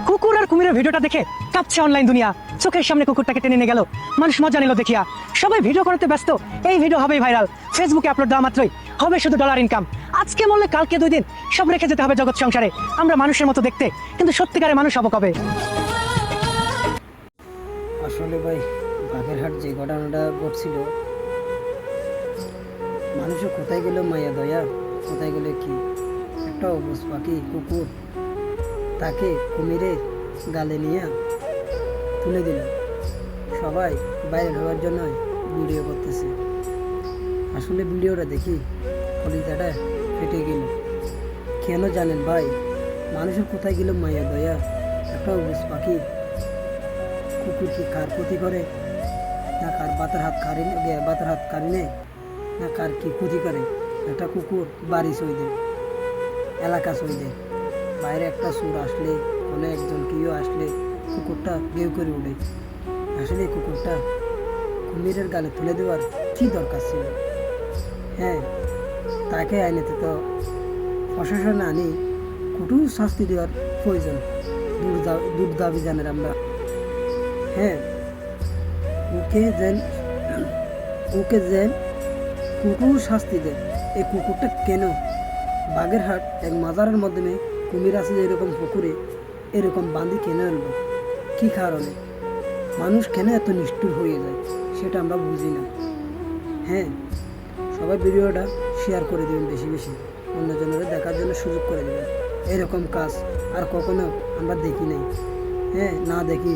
কুকুর আর কুমিরের ভিডিওটা দেখে কাঁপছে অনলাইন দুনিয়া। চোখের সামনে কুকুরটাকে টেনে নিয়ে গেল, মানুষ মজা নিল দেখিয়া। সবাই ভিডিও করতে ব্যস্ত, এই ভিডিও হবেই ভাইরাল। ফেসবুকে আপলোড দেওয়া মাত্রই হবে শুধু ডলার ইনকাম। আজকে মরলে কালকে 2 দিন সব রেখে যেতে হবে জগৎ সংসারে। আমরা মানুষের মতো দেখতে, কিন্তু সত্যিকারে মানুষ হব কবে? আসলে ভাই, বাগেরহাট যে ঘটনাটা ঘটছিল, মানুষও কোথায় গেল মায়া দয়া, কোথায় গেলে কি একটা অবুঝ পাখি কুকুর তাকে কুমিরে গালে নিয়ে তুলে দিল। সবাই বাইরে ঢোকার জন্য ভিডিও করতেছে। আসলে ভিডিওটা দেখি কলিজাটা ফেটে গেল। কেন জানেন ভাই? মানুষের কোথায় গেল মায়া দয়া, একটা অবুঝ পাখি কুকুর কি কার ক্ষতি করে, না কার বাতার হাত কারি নেয়, না কার কি ক্ষতি করে? একটা কুকুর বাড়ি সই দেয়, এলাকা সই দেয়। বাইরে একটা সুর আসলে, কোনো একজন কেউ আসলে কুকুরটা গেউ করে উঠে। আসলে কুকুরটা কুমিরের গালে তুলে দেওয়ার কী দরকার ছিল? হ্যাঁ, তাকে আইনেতে তো প্রশাসন আনি কঠোর শাস্তি দেওয়ার প্রয়োজন। দূর দাবি জানেন আমরা। হ্যাঁ, ওকে যেন কুকুর শাস্তি দেয়। এই কুকুরটা কেন বাগেরহাট এক মাজারের মাধ্যমে কুমির আছে যে এরকম পুকুরে এরকম বাঁধি কেন আনলো? কী কারণে? মানুষ কেন এত নিষ্ঠুর হয়ে যায় সেটা আমরা বুঝি না। হ্যাঁ, সবাই ভিডিওটা শেয়ার করে দেবেন, বেশি বেশি অন্যজনের দেখার জন্য সুযোগ করে দেবেন। এরকম কাজ আর কখনো আমরা দেখি নাই। হ্যাঁ, না দেখি